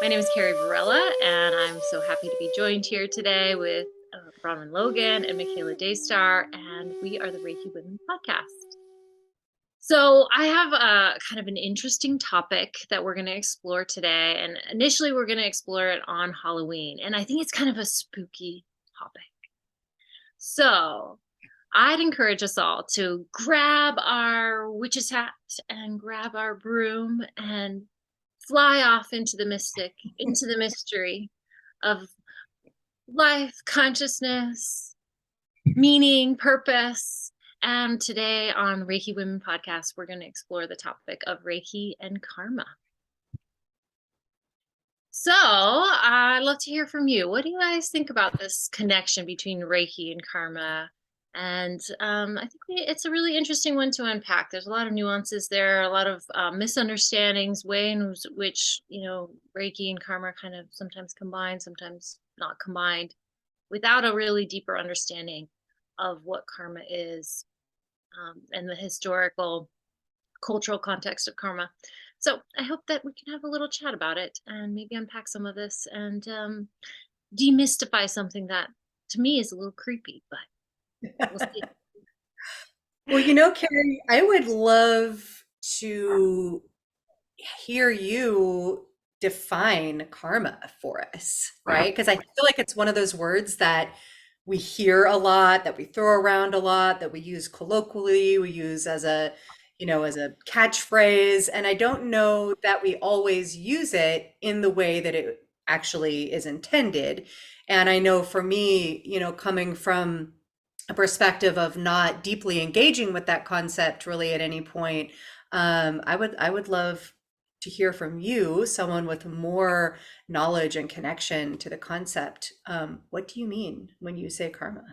My name is Carrie Varela, and I'm so happy to be joined here today with Bronwen Logan and Michaela Daystar, and we are the Reiki Women podcast. So I have a kind of an interesting topic that we're going to explore today, and initially we're going to explore it on Halloween, and I think it's kind of a spooky topic. So I'd encourage us all to grab our witch's hat and grab our broom and fly off into the mystic, into the mystery of life, consciousness, meaning, purpose. And today on Reiki Women podcast, we're going to explore the topic of Reiki and karma. So I'd love to hear from you. What do you guys think about this connection between Reiki and karma? And I think it's a really interesting one to unpack. There's a lot of nuances there, a lot of misunderstandings, ways in which, Reiki and karma kind of sometimes combined, sometimes not combined, without a really deeper understanding of what karma is, and the historical, cultural context of karma. So I hope that we can have a little chat about it and maybe unpack some of this and demystify something that to me is a little creepy, but we'll see. Well, Carrie, I would love to hear you define karma for us, right? Because I feel like it's one of those words that we hear a lot, that we throw around a lot, that we use colloquially, we use as a catchphrase, and I don't know that we always use it in the way that it actually is intended. And I know for me, coming from a perspective of not deeply engaging with that concept really at any point, I would love to hear from you, someone with more knowledge and connection to the concept. What do you mean when you say karma?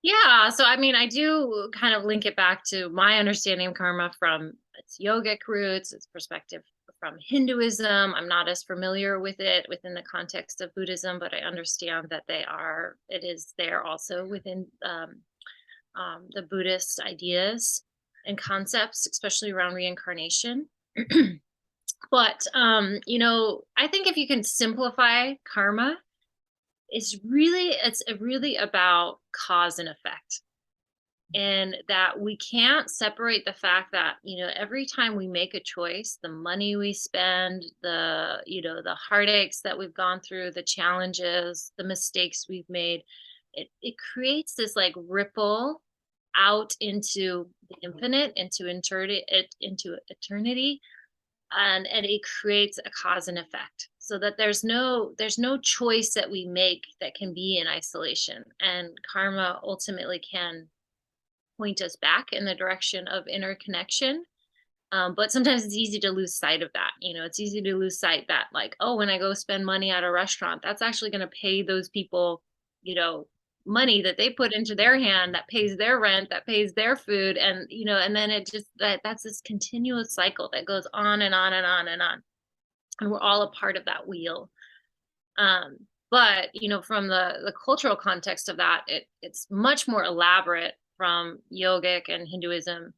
Yeah, so I mean, I do kind of link it back to my understanding of karma from its yogic roots, its perspective from Hinduism. I'm not as familiar with it within the context of Buddhism, but I understand that it is there also within the Buddhist ideas and concepts, especially around reincarnation. But I think if you can simplify karma, it's really about cause and effect, and that we can't separate the fact that every time we make a choice, the money we spend, the heartaches that we've gone through, the challenges, the mistakes we've made, it creates this like ripple out into the infinite, into eternity, and it creates a cause and effect, so that there's no choice that we make that can be in isolation, and karma ultimately can point us back in the direction of interconnection. But sometimes it's easy to lose sight of that. It's easy to lose sight that, like, oh, when I go spend money at a restaurant, that's actually going to pay those people, money that they put into their hand, that pays their rent, that pays their food. And then it just, that's this continuous cycle that goes on and on and on and on. And we're all a part of that wheel. But, from the cultural context of that, it's much more elaborate from yogic and Hinduism,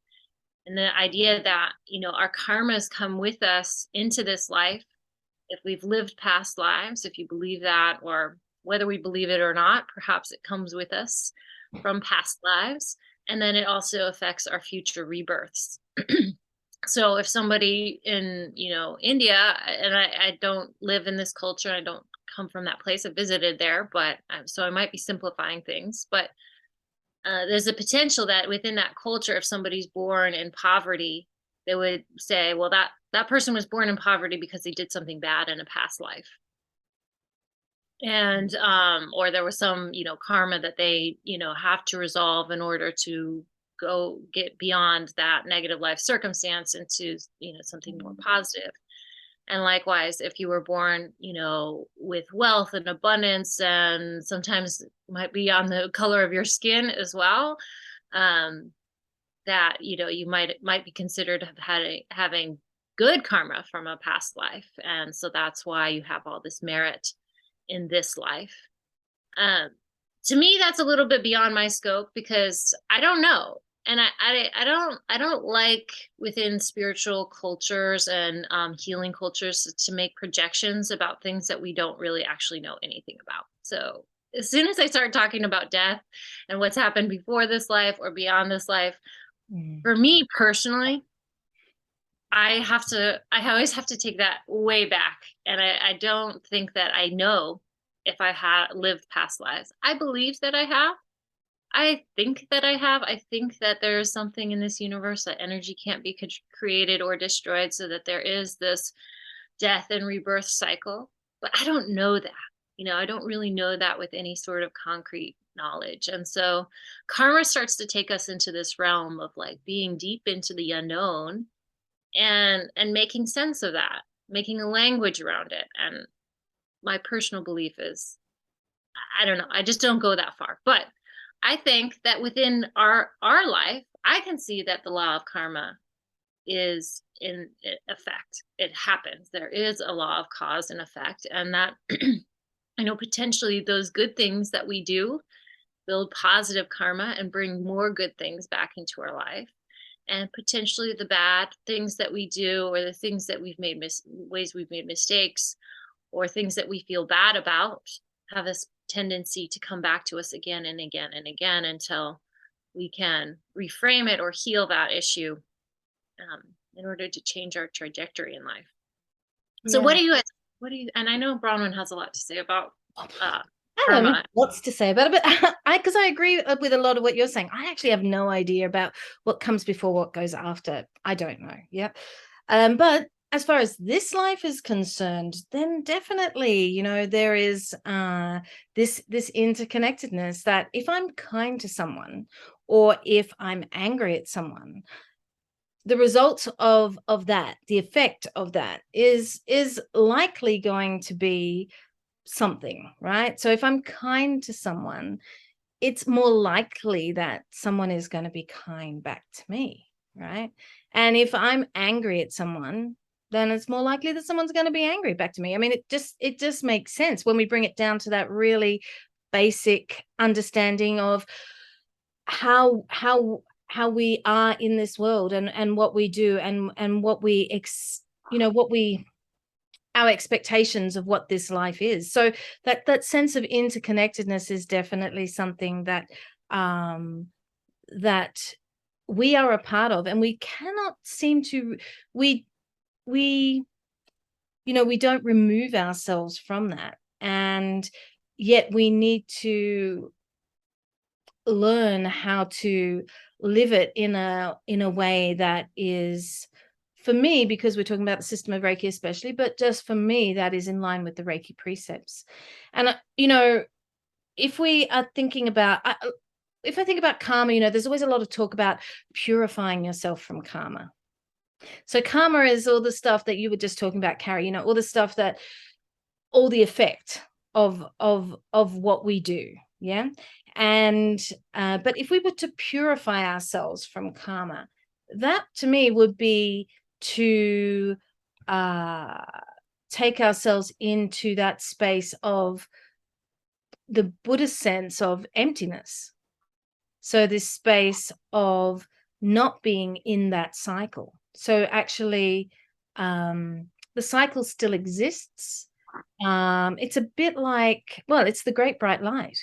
and the idea that our karmas come with us into this life. If we've lived past lives, if you believe that, or whether we believe it or not, perhaps it comes with us from past lives, and then it also affects our future rebirths. So if somebody in India, and I don't live in this culture, I don't come from that place, I visited there, but so I might be simplifying things, but there's a potential that within that culture, if somebody's born in poverty, they would say, well, that person was born in poverty because they did something bad in a past life. And or there was some karma that they have to resolve in order to go get beyond that negative life circumstance into something more positive. And likewise, if you were born, with wealth and abundance, and sometimes it might be on the color of your skin as well, that you might be considered having good karma from a past life, and so that's why you have all this merit in this life. To me, that's a little bit beyond my scope, because I don't know. And I don't like within spiritual cultures and healing cultures to make projections about things that we don't really actually know anything about. So as soon as I start talking about death and what's happened before this life or beyond this life, for me personally, I always have to take that way back. And I don't think that I know if I have lived past lives. I believe that I have. I think that I have. I think that there is something in this universe that energy can't be created or destroyed, so that there is this death and rebirth cycle. But I don't know that. I don't really know that with any sort of concrete knowledge. And so karma starts to take us into this realm of like being deep into the unknown and making sense of that, making a language around it. And my personal belief is, I don't know, I just don't go that far. But I think that within our life, I can see that the law of karma is in effect. It happens. There is a law of cause and effect, and that I know potentially those good things that we do build positive karma and bring more good things back into our life. And potentially the bad things that we do, or the things that we've made ways we've made mistakes, or things that we feel bad about, have this tendency to come back to us again and again and again until we can reframe it or heal that issue, in order to change our trajectory in life. So Yeah. and I know Bronwen has a lot to say about I don't know lots to say about it, but because I agree with a lot of what you're saying. I actually have no idea about what comes before, what goes after. I don't know. Yeah. But as far as this life is concerned, then definitely, there is this interconnectedness, that if I'm kind to someone or if I'm angry at someone, the result of that, the effect of that is likely going to be something, right? So if I'm kind to someone, it's more likely that someone is going to be kind back to me, right? And if I'm angry at someone, then it's more likely that someone's going to be angry back to me. I mean, it just makes sense when we bring it down to that really basic understanding of how we are in this world, and what we do, and what we our expectations of what this life is. So that sense of interconnectedness is definitely something that that we are a part of, and we cannot seem to we don't remove ourselves from that, and yet we need to learn how to live it in a way that is, for me, because we're talking about the system of Reiki especially, but just for me, that is in line with the Reiki precepts. And if we are thinking about if I think about karma, there's always a lot of talk about purifying yourself from karma. So karma is all the stuff that you were just talking about, Carrie, all the stuff all the effect of what we do. Yeah. And but if we were to purify ourselves from karma, that to me would be to take ourselves into that space of the Buddhist sense of emptiness. So this space of not being in that cycle. So actually, the cycle still exists. It's a bit like, well, it's the great bright light.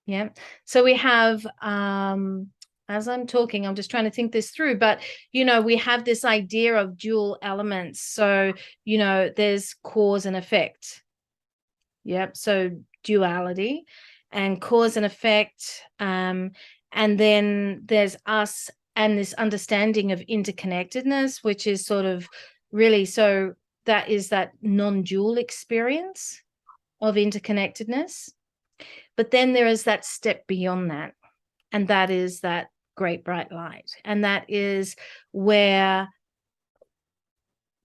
Yeah. So we have, as I'm talking, I'm just trying to think this through, but, we have this idea of dual elements. So, there's cause and effect. Yep. So duality and cause and effect. And then there's us and this understanding of interconnectedness, which is sort of really, so that is that non-dual experience of interconnectedness. But then there is that step beyond that, and that is that great bright light. And that is where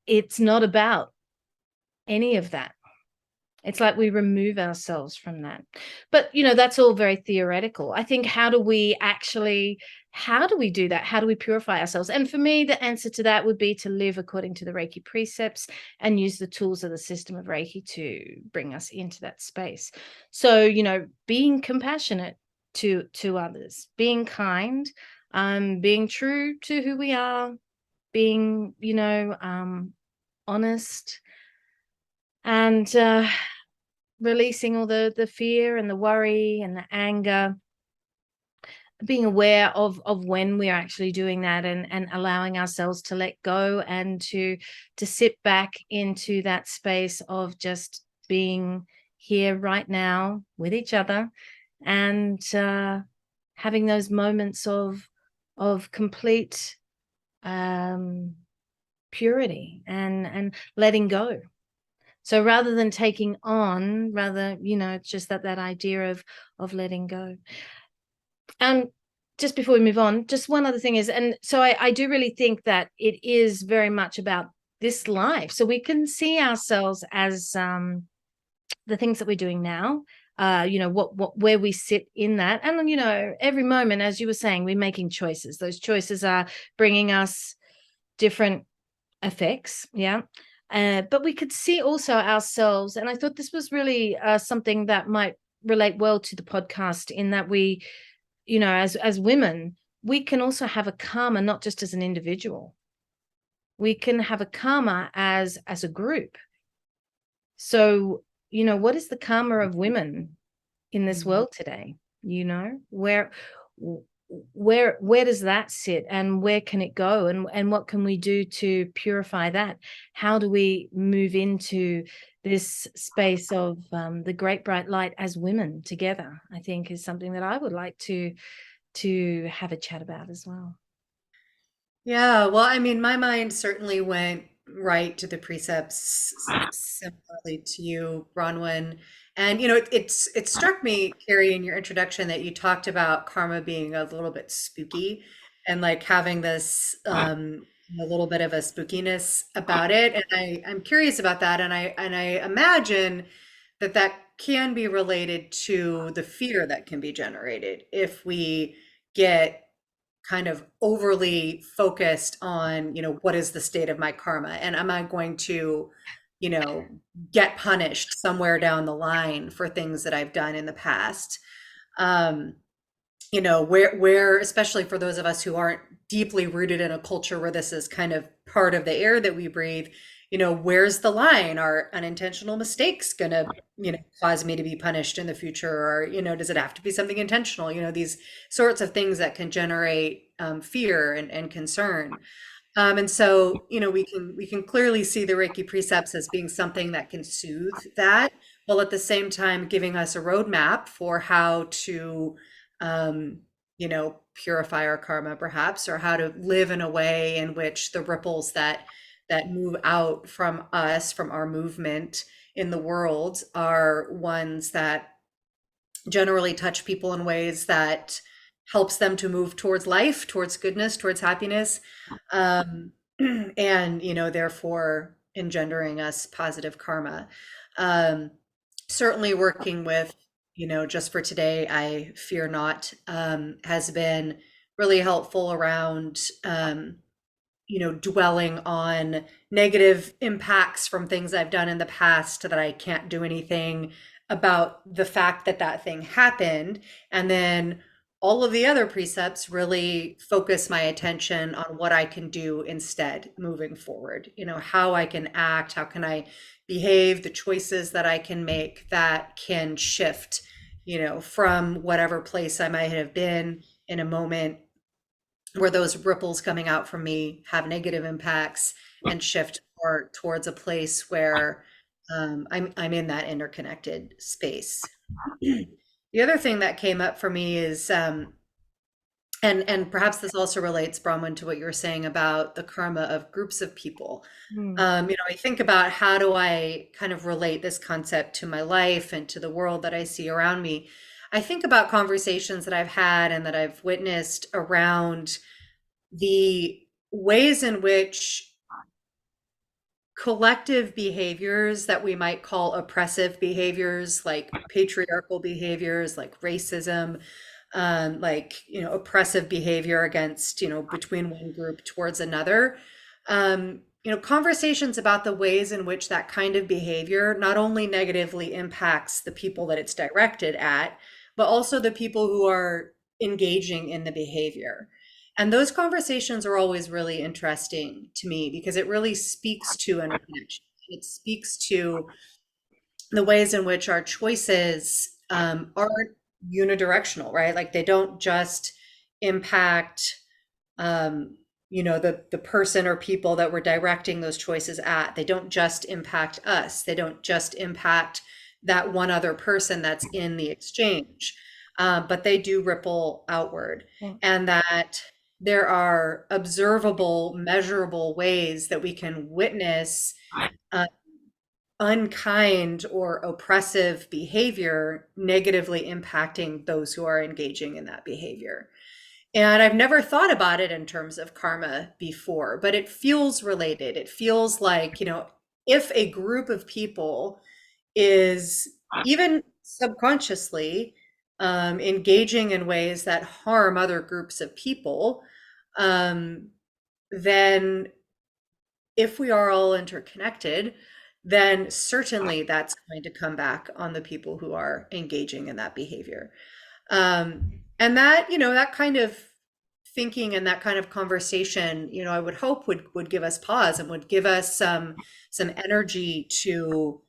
it's not about any of that. It's like we remove ourselves from that. But, that's all very theoretical. I think, how do we do that? How do we purify ourselves? And for me, the answer to that would be to live according to the Reiki precepts and use the tools of the system of Reiki to bring us into that space. So, being compassionate to others, being kind, being true to who we are, being, honest, and releasing all the fear and the worry and the anger, being aware of when we're actually doing that, and allowing ourselves to let go and to sit back into that space of just being here right now with each other, and having those moments of complete purity and letting go. So rather than taking on, rather, it's just that idea of letting go. And just before we move on, just one other thing is, and so I do really think that it is very much about this life. So we can see ourselves as the things that we're doing now, what where we sit in that. And, every moment, as you were saying, we're making choices. Those choices are bringing us different effects. Yeah. But we could see also ourselves, and I thought this was really something that might relate well to the podcast, in that we, as women, we can also have a karma, not just as an individual. We can have a karma as a group. So, what is the karma of women in this world today? Where does that sit, and where can it go, and what can we do to purify that? How do we move into this space of the great bright light as women together? I think is something that I would like to have a chat about as well. Yeah, well, I mean, my mind certainly went right to the precepts similarly to you, Bronwen. And it struck me, Carrie, in your introduction that you talked about karma being a little bit spooky, and like having this a little bit of a spookiness about it. And I'm curious about that, and I imagine that that can be related to the fear that can be generated if we get kind of overly focused on, what is the state of my karma, and am I going to, you know, get punished somewhere down the line for things that I've done in the past. Um, where especially for those of us who aren't deeply rooted in a culture where this is kind of part of the air that we breathe, where's the line? Are unintentional mistakes gonna, cause me to be punished in the future? Or, does it have to be something intentional? These sorts of things that can generate fear and concern. And so, we can clearly see the Reiki precepts as being something that can soothe that, while at the same time giving us a roadmap for how to, purify our karma, perhaps, or how to live in a way in which the ripples that move out from us, from our movement in the world, are ones that generally touch people in ways that helps them to move towards life, towards goodness, towards happiness, um, and therefore engendering us positive karma. Um, Certainly working with, just for today, I fear not, has been really helpful around, dwelling on negative impacts from things I've done in the past that I can't do anything about the fact that that thing happened. And then all of the other precepts really focus my attention on what I can do instead moving forward, how I can act, how can I behave, the choices that I can make that can shift, from whatever place I might have been in a moment where those ripples coming out from me have negative impacts, and shift more towards a place where I'm in that interconnected space. The other thing that came up for me is, and perhaps this also relates, Bronwyn, to what you were saying about the karma of groups of people. I think about, how do I kind of relate this concept to my life and to the world that I see around me. I think about conversations that I've had and that I've witnessed around the ways in which collective behaviors that we might call oppressive behaviors, like patriarchal behaviors, like racism, oppressive behavior against, between one group towards another. Conversations about the ways in which that kind of behavior not only negatively impacts the people that it's directed at, but also the people who are engaging in the behavior. And those conversations are always really interesting to me because it really speaks to interconnection. It speaks to the ways in which our choices aren't unidirectional, right? Like they don't just impact, um, the person or people that we're directing those choices at. They don't just impact us. They don't just impact that one other person that's in the exchange, but they do ripple outward, Yeah. and that there are observable, measurable ways that we can witness uh, unkind or oppressive behavior negatively impacting those who are engaging in that behavior. And I've never thought about it in terms of karma before, but it feels related. It feels like, if a group of people is even subconsciously engaging in ways that harm other groups of people, then if we are all interconnected, then certainly that's going to come back on the people who are engaging in that behavior. And that kind of thinking and that kind of conversation, I would hope would give us pause and would give us some energy to,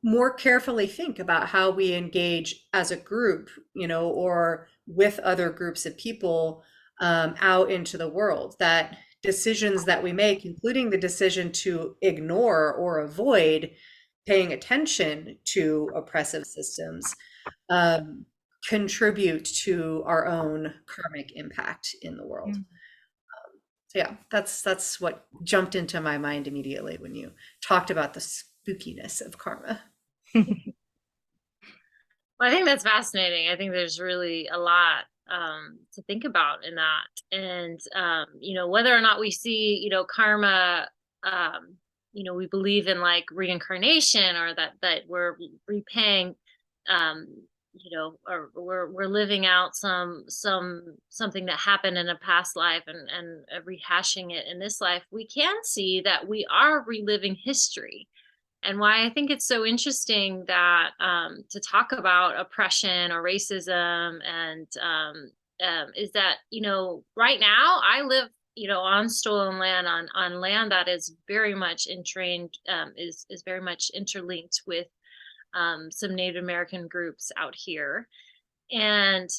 more carefully think about how we engage as a group, or with other groups of people out into the world. That decisions that we make, including the decision to ignore or avoid paying attention to oppressive systems, contribute to our own karmic impact in the world. Mm. So yeah, that's what jumped into my mind immediately when you talked about the spookiness of karma. Well, I think that's fascinating. I think there's really a lot to think about in that. And, whether or not we see, karma, we believe in like reincarnation, or that we're repaying, um, or we're living out something that happened in a past life, and rehashing it in this life. We can see that we are reliving history. And why I think it's so interesting that to talk about oppression or racism, and is that, right now I live, on stolen land, on land that is very much entrained, is very much interlinked with some Native American groups out here. And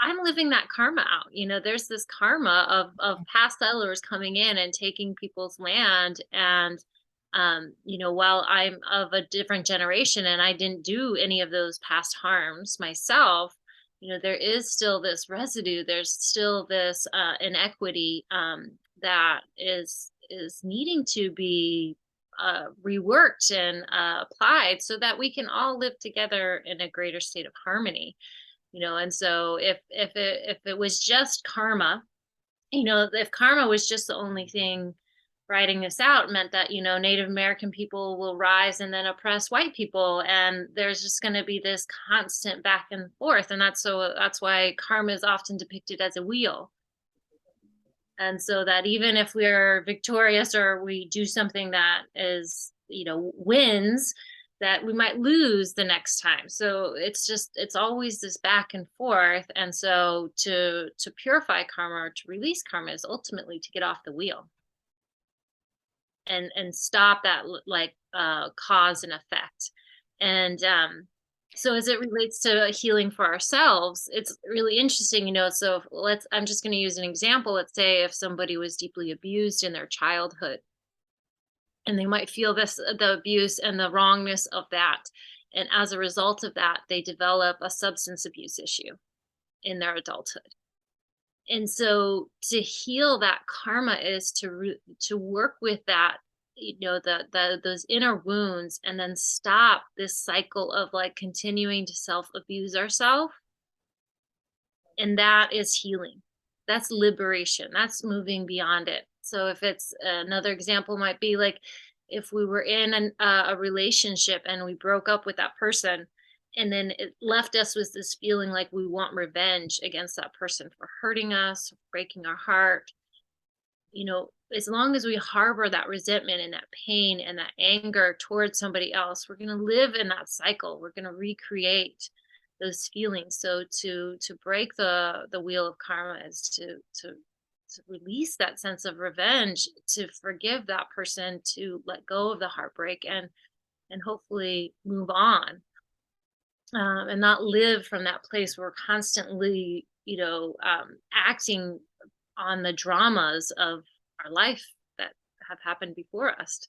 I'm living that karma out. There's this karma of past settlers coming in and taking people's land. And, while I'm of a different generation and I didn't do any of those past harms myself, there is still this residue. There's still this inequity that is needing to be reworked and applied, so that we can all live together in a greater state of harmony. And so if it was just karma, if karma was just the only thing writing this out, it meant that, Native American people will rise and then oppress white people, and there's just going to be this constant back and forth. And that's why karma is often depicted as a wheel. And so that even if we're victorious, or we do something that is, wins, that we might lose the next time. So it's always this back and forth. And so to purify karma, or to release karma, is ultimately to get off the wheel and stop that like cause and effect. And so as it relates to healing for ourselves, it's really interesting, so I'm just going to use an example. Let's say if somebody was deeply abused in their childhood, and they might feel the abuse and the wrongness of that. And as a result of that, they develop a substance abuse issue in their adulthood. And so to heal that karma is to work with that, those inner wounds, and then stop this cycle of like continuing to self-abuse ourselves. And that is healing. That's liberation. That's moving beyond it. So if it's another example might be like, if we were in a relationship and we broke up with that person, and then it left us with this feeling like we want revenge against that person for hurting us, breaking our heart. As long as we harbor that resentment and that pain and that anger towards somebody else, we're going to live in that cycle. We're going to recreate those feelings. So to break the wheel of karma is to release that sense of revenge, to forgive that person, to let go of the heartbreak, and hopefully move on, and not live from that place where we're constantly, acting on the dramas of our life that have happened before us.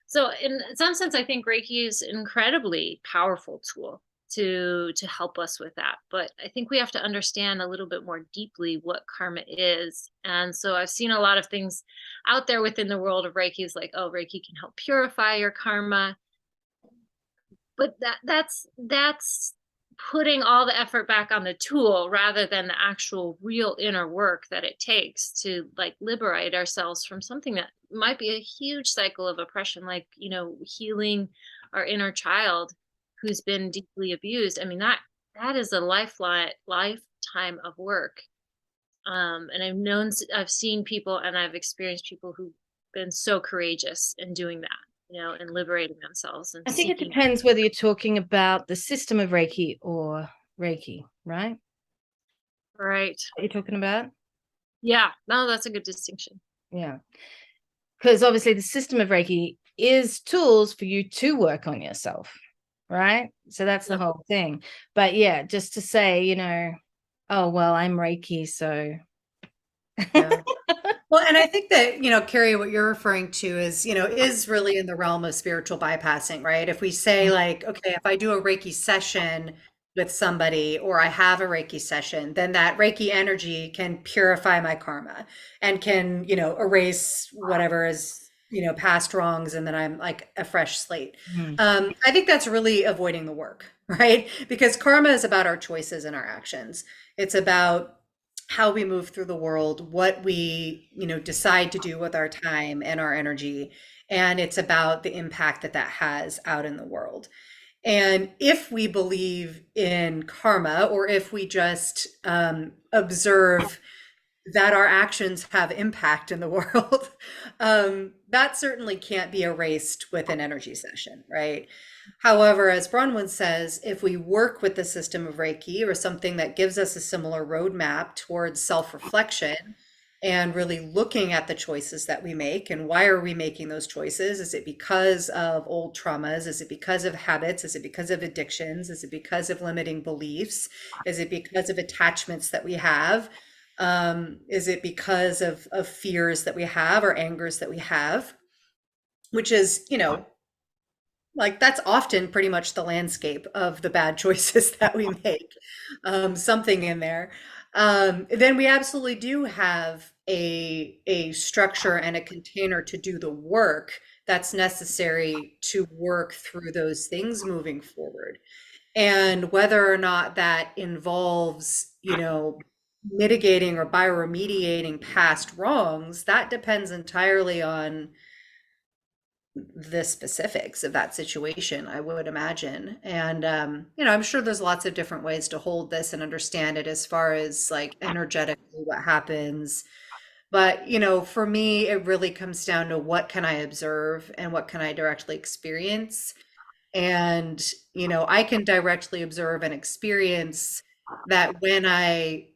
So in some sense, I think Reiki is an incredibly powerful tool to help us with that. But I think we have to understand a little bit more deeply what karma is. And so I've seen a lot of things out there within the world of Reiki is like, oh, Reiki can help purify your karma. But that's putting all the effort back on the tool rather than the actual real inner work that it takes to like liberate ourselves from something that might be a huge cycle of oppression, like, healing our inner child who's been deeply abused. I mean, that is a lifetime of work. And I've seen people, and I've experienced people who've been so courageous in doing that, and liberating themselves. And I think it seeking. depends whether you're talking about the system of Reiki or Reiki, right? Right. What you're talking about? Yeah. No, that's a good distinction. Yeah. Because obviously the system of Reiki is tools for you to work on yourself, right? So that's the whole thing. But yeah, just to say, oh, well, I'm Reiki, so. Yeah. Well, and I think that, Carrie, what you're referring to is really in the realm of spiritual bypassing, right? If we say like, okay, if I do a Reiki session with somebody or I have a Reiki session, then that Reiki energy can purify my karma and can, erase whatever is, past wrongs, and then I'm like a fresh slate. I think that's really avoiding the work, right? Because karma is about our choices and our actions. It's about how we move through the world, what we, decide to do with our time and our energy. And it's about the impact that has out in the world. And if we believe in karma, or if we just observe that our actions have impact in the world, that certainly can't be erased with an energy session, right? However, as Bronwen says, if we work with the system of Reiki or something that gives us a similar roadmap towards self-reflection and really looking at the choices that we make and why are we making those choices? Is it because of old traumas? Is it because of habits? Is it because of addictions? Is it because of limiting beliefs? Is it because of attachments that we have? Is it because of fears that we have or angers that we have? Which is, like that's often pretty much the landscape of the bad choices that we make, something in there. Then we absolutely do have a structure and a container to do the work that's necessary to work through those things moving forward. And whether or not that involves, mitigating or bioremediating past wrongs, that depends entirely on the specifics of that situation, I would imagine. And, I'm sure there's lots of different ways to hold this and understand it as far as like energetically what happens. But, for me, it really comes down to what can I observe and what can I directly experience. And, I can directly observe and experience that when I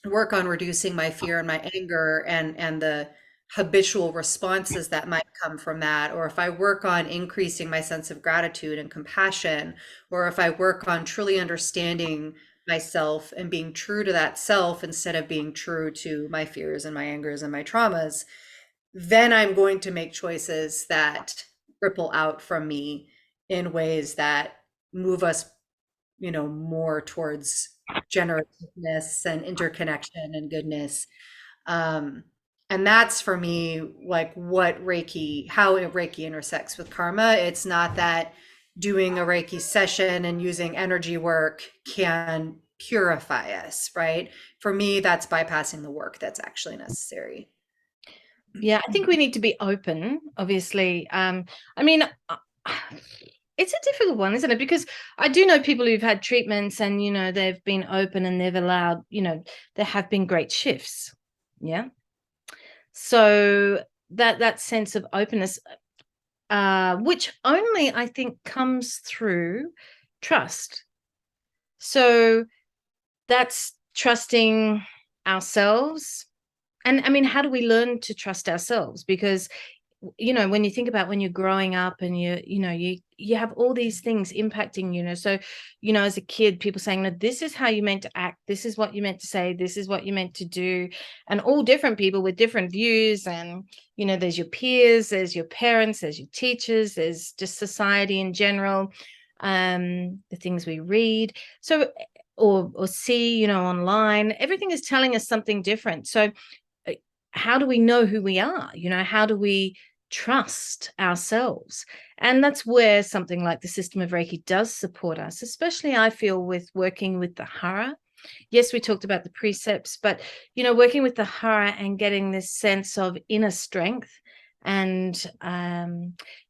work on reducing my fear and my anger and the habitual responses that might come from that, or if I work on increasing my sense of gratitude and compassion, or if I work on truly understanding myself and being true to that self instead of being true to my fears and my angers and my traumas, then I'm going to make choices that ripple out from me in ways that move us, more towards generativeness and interconnection and goodness. And that's for me, like how Reiki intersects with karma. It's not that doing a Reiki session and using energy work can purify us, right? For me, that's bypassing the work that's actually necessary. Yeah, I think we need to be open, obviously. I mean, it's a difficult one, isn't it? Because I do know people who've had treatments and, they've been open and they've allowed, there have been great shifts. Yeah. So that sense of openness, which only I think comes through trust. So that's trusting ourselves. And I mean, how do we learn to trust ourselves? Because, you know, when you think about when you're growing up and you have all these things impacting, so, as a kid, people saying, no, this is how you meant to act, this is what you meant to say, this is what you meant to do, and all different people with different views. And, there's your peers, there's your parents, there's your teachers, there's just society in general, the things we read. So, or see, online, everything is telling us something different. So how do we know who we are? How do we trust ourselves? And that's where something like the system of Reiki does support us, especially I feel with working with the hara. Yes, we talked about the precepts, but, working with the hara and getting this sense of inner strength. And,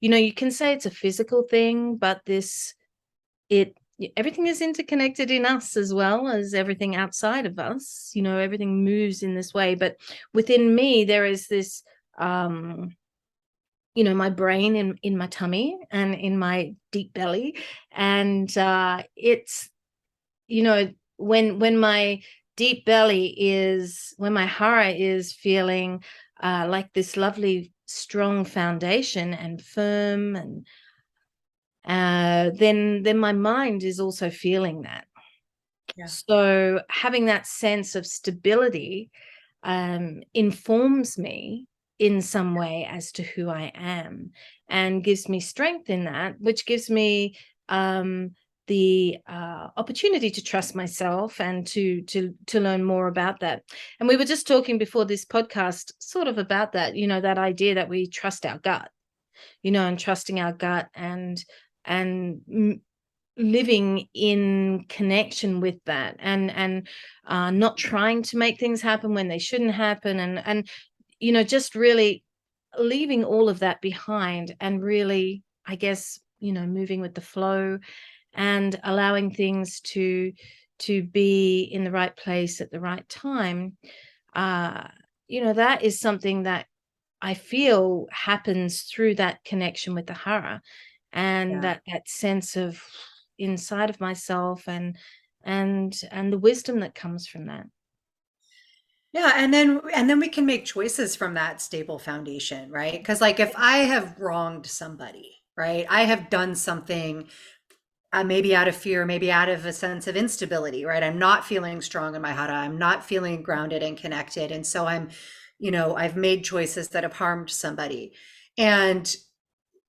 you can say it's a physical thing, but everything is interconnected in us as well as everything outside of us. Everything moves in this way, but within me there is this my brain in my tummy and in my deep belly. And it's when my deep belly is, when my hara is feeling like this lovely strong foundation and firm, and then my mind is also feeling that. Yeah. So having that sense of stability informs me in some way as to who I am, and gives me strength in that, which gives me the opportunity to trust myself and to learn more about that. And we were just talking before this podcast sort of about that, that idea that we trust our gut, and trusting our gut, and living in connection with that, and not trying to make things happen when they shouldn't happen, and just really leaving all of that behind, and really, I guess, moving with the flow and allowing things to be in the right place at the right time. That is something that I feel happens through that connection with the hara, and Yeah. that sense of inside of myself, and the wisdom that comes from that. Yeah, and then we can make choices from that stable foundation, right? Because like if I have wronged somebody, right? I have done something maybe out of fear, maybe out of a sense of instability, right? I'm not feeling strong in my hara. I'm not feeling grounded and connected. And so I've made choices that have harmed somebody. And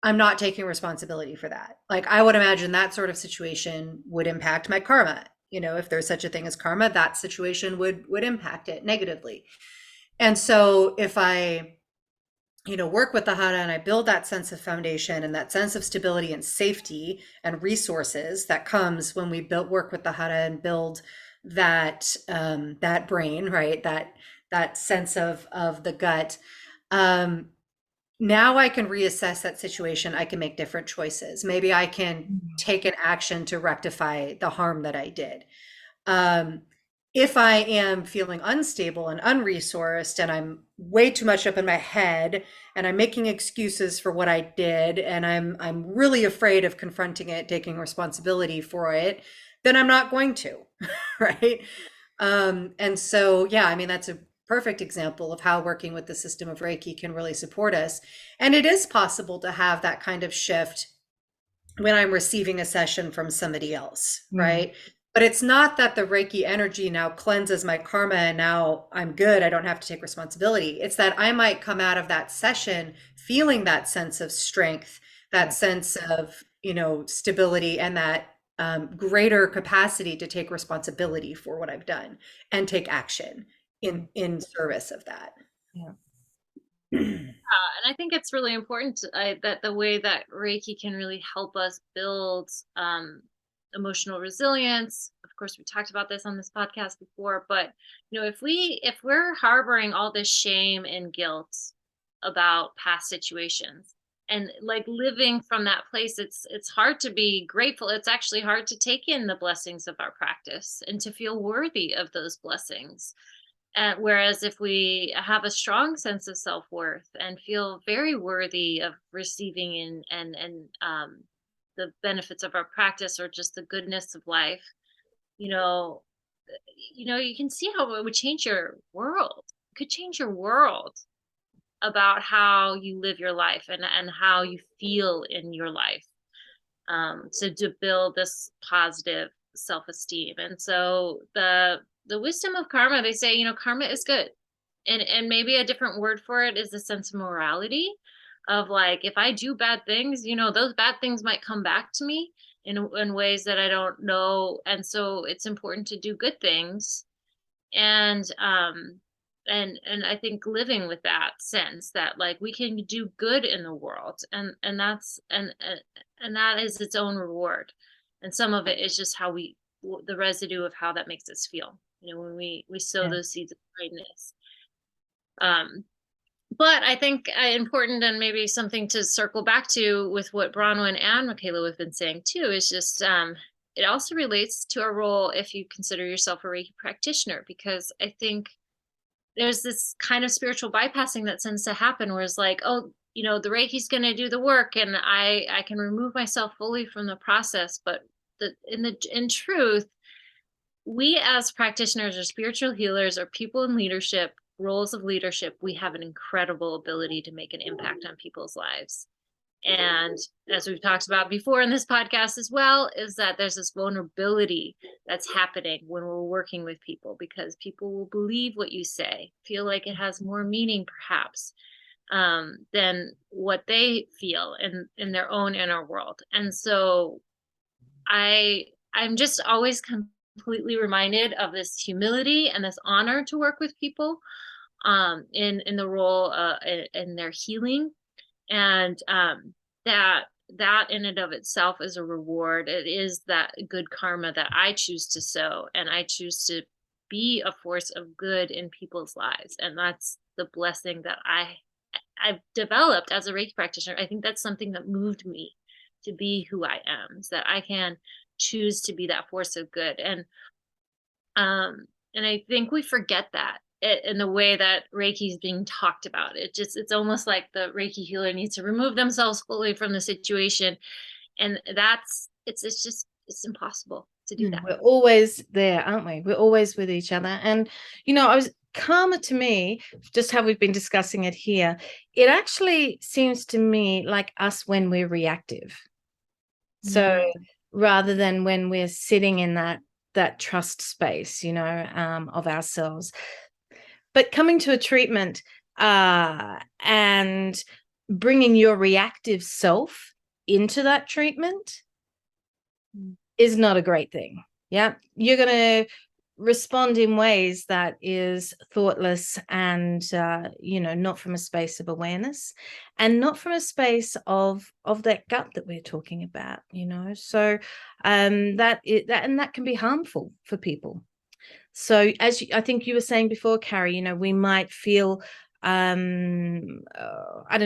I'm not taking responsibility for that. Like I would imagine that sort of situation would impact my karma. If there's such a thing as karma, that situation would impact it negatively. And so if I work with the hara and I build that sense of foundation and that sense of stability and safety and resources that comes when we work with the hara and build that brain, right? That sense of the gut. Now I can reassess that situation. I can make different choices. Maybe I can take an action to rectify the harm that I did. If I am feeling unstable and unresourced and I'm way too much up in my head and I'm making excuses for what I did and I'm really afraid of confronting it, taking responsibility for it, then I'm not going to, right? And so, yeah, I mean, that's a perfect example of how working with the system of Reiki can really support us. And it is possible to have that kind of shift when I'm receiving a session from somebody else, right? But it's not that the Reiki energy now cleanses my karma and now I'm good. I don't have to take responsibility. It's that I might come out of that session feeling that sense of strength, that sense of, stability, and that greater capacity to take responsibility for what I've done and take action in service of that. Yeah. And I think it's really important that the way that Reiki can really help us build emotional resilience. Of course, we talked about this on this podcast before, but if we're harboring all this shame and guilt about past situations and like living from that place, it's hard to be grateful. It's actually hard to take in the blessings of our practice and to feel worthy of those blessings. Whereas if we have a strong sense of self-worth and feel very worthy of receiving and the benefits of our practice or just the goodness of life, you know, you can see how it would change your world. It could change your world about how you live your life and how you feel in your life. So to build this positive self-esteem. And so the wisdom of karma, they say, karma is good. And maybe a different word for it is the sense of morality of like, if I do bad things, those bad things might come back to me in ways that I don't know. And so it's important to do good things. And I think living with that sense that like we can do good in the world, and that's and that is its own reward. And some of it is just the residue of how that makes us feel, when we sow Yeah. those seeds of kindness. But I think important, and maybe something to circle back to with what Bronwen and Michaela have been saying too, is just it also relates to our role if you consider yourself a Reiki practitioner, because I think there's this kind of spiritual bypassing that tends to happen where it's like, oh, the Reiki's going to do the work and I can remove myself fully from the process. But in truth, we as practitioners or spiritual healers or people in leadership, roles of leadership, we have an incredible ability to make an impact on people's lives. And as we've talked about before in this podcast as well, is that there's this vulnerability that's happening when we're working with people, because people will believe what you say, feel like it has more meaning perhaps than what they feel in their own inner world. And so I'm just always completely reminded of this humility and this honor to work with people in the role in their healing. And that in and of itself is a reward. It is that good karma that I choose to sow, and I choose to be a force of good in people's lives. And that's the blessing that I've developed as a Reiki practitioner. I think that's something that moved me to be who I am, is that I can choose to be that force of good. And I think we forget that in the way that Reiki is being talked about. It's almost like the Reiki healer needs to remove themselves fully from the situation. And it's impossible to do that. We're always there, aren't we? We're always with each other. And, karma to me, just how we've been discussing it here, it actually seems to me like us when we're reactive. So rather than when we're sitting in that trust space, of ourselves. But coming to a treatment and bringing your reactive self into that treatment is not a great thing. Yeah. You're going to respond in ways that is thoughtless and, not from a space of awareness and not from a space of that gut that we're talking about, so that can be harmful for people. So I think you were saying before, Carrie, we might feel, I don't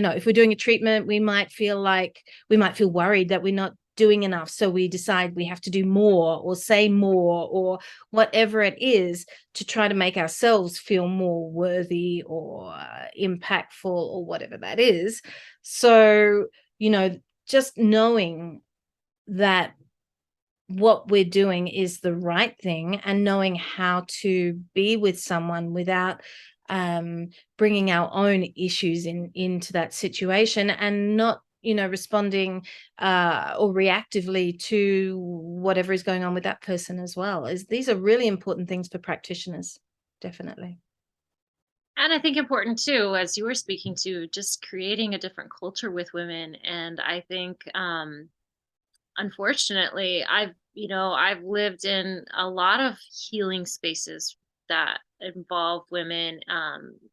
know, if we're doing a treatment, we might feel worried that we're not doing enough. So we decide we have to do more or say more or whatever it is to try to make ourselves feel more worthy or impactful or whatever that is. So, just knowing that what we're doing is the right thing and knowing how to be with someone without bringing our own issues into that situation and not, responding or reactively to whatever is going on with that person as well. These are really important things for practitioners, definitely. And I think important too, as you were speaking to, just creating a different culture with women. And I think unfortunately, I've lived in a lot of healing spaces that involve women,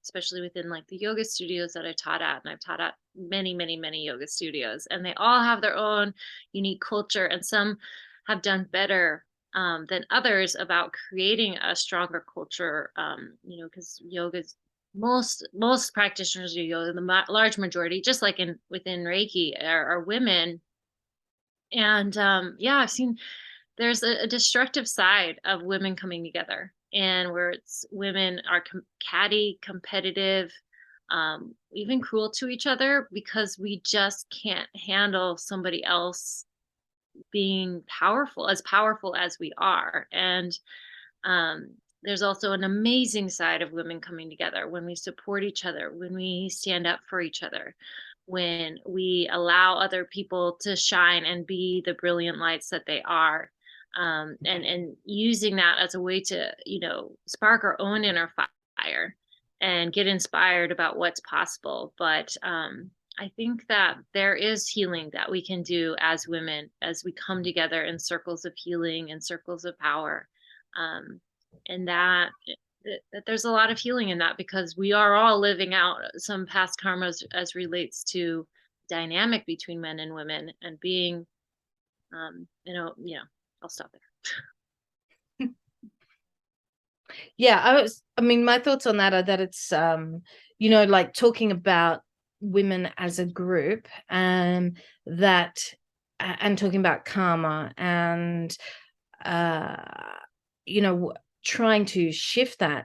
especially within like the yoga studios that I taught at. And I've taught at many, many, many yoga studios, and they all have their own unique culture. And some have done better than others about creating a stronger culture, because yoga's most practitioners do yoga, the large majority, just like within Reiki, are women. And I've seen there's a destructive side of women coming together, and where it's women are catty, competitive, even cruel to each other because we just can't handle somebody else being powerful as we are. And um, there's also an amazing side of women coming together when we support each other, when we stand up for each other, when we allow other people to shine and be the brilliant lights that they are. And using that as a way to, spark our own inner fire and get inspired about what's possible. But I think that there is healing that we can do as women as we come together in circles of healing and circles of power. Um, and that there's a lot of healing in that, because we are all living out some past karmas as relates to dynamic between men and women and being, I'll stop there. Yeah, I mean, my thoughts on that are that it's, like talking about women as a group, that, and talking about karma and, trying to shift that.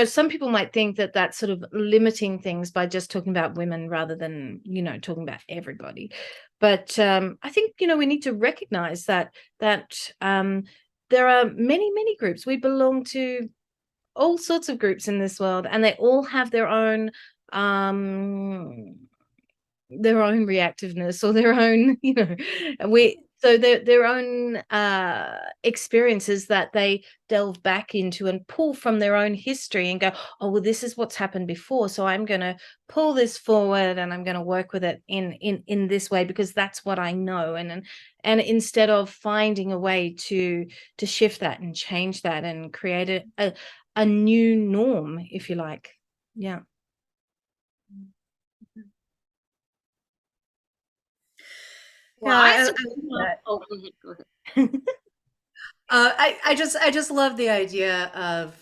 Some people might think that that's sort of limiting things by just talking about women rather than, talking about everybody. But I think, we need to recognize that there are many, many groups. We belong to all sorts of groups in this world, and they all have their own reactiveness, or their own, their own experiences that they delve back into and pull from their own history and go, oh, well, this is what's happened before, so I'm going to pull this forward and I'm going to work with it in this way because that's what I know. And instead of finding a way to shift that and change that and create a new norm, if you like. Yeah. Well, Yeah, go ahead. I just love the idea of,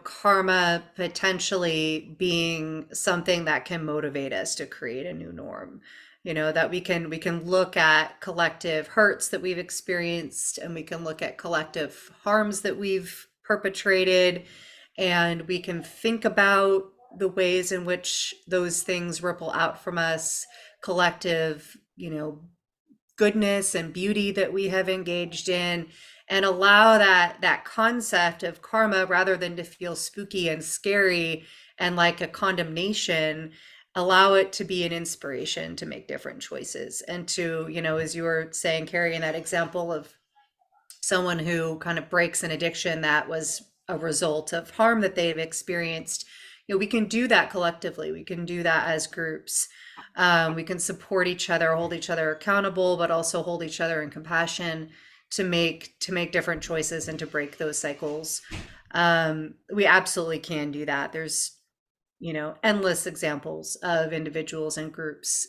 karma potentially being something that can motivate us to create a new norm. That we can look at collective hurts that we've experienced, and we can look at collective harms that we've perpetrated, and we can think about the ways in which those things ripple out from us, collective, goodness and beauty that we have engaged in, and allow that concept of karma, rather than to feel spooky and scary and like a condemnation, allow it to be an inspiration to make different choices. And to, as you were saying, Carrie, in that example of someone who kind of breaks an addiction that was a result of harm that they've experienced, we can do that collectively. We can do that as groups. We can support each other, hold each other accountable, but also hold each other in compassion to make different choices and to break those cycles. We absolutely can do that. There's, endless examples of individuals and groups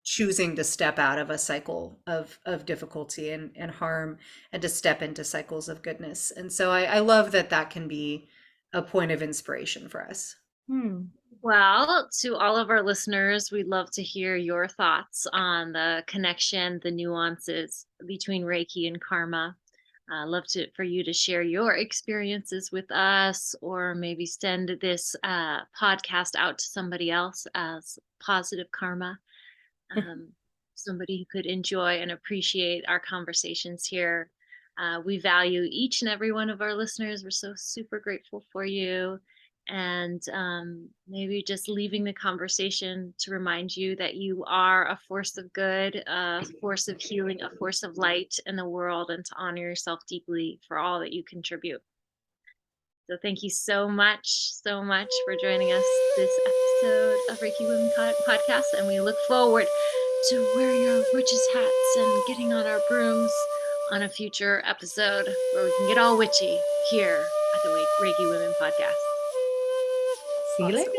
choosing to step out of a cycle of difficulty and harm, and to step into cycles of goodness. And so I love that can be a point of inspiration for us. Well, to all of our listeners, we'd love to hear your thoughts on the connection, the nuances between Reiki and karma. Love for you to share your experiences with us, or maybe send this podcast out to somebody else as positive karma. Somebody who could enjoy and appreciate our conversations here. We value each and every one of our listeners. We're so super grateful for you. And maybe just leaving the conversation to remind you that you are a force of good, a force of healing, a force of light in the world, and to honor yourself deeply for all that you contribute. So thank you so much for joining us this episode of Reiki Women Podcast. And we look forward to wearing our witches hats and getting on our brooms on a future episode where we can get all witchy here at the Reiki Women Podcast. See you later.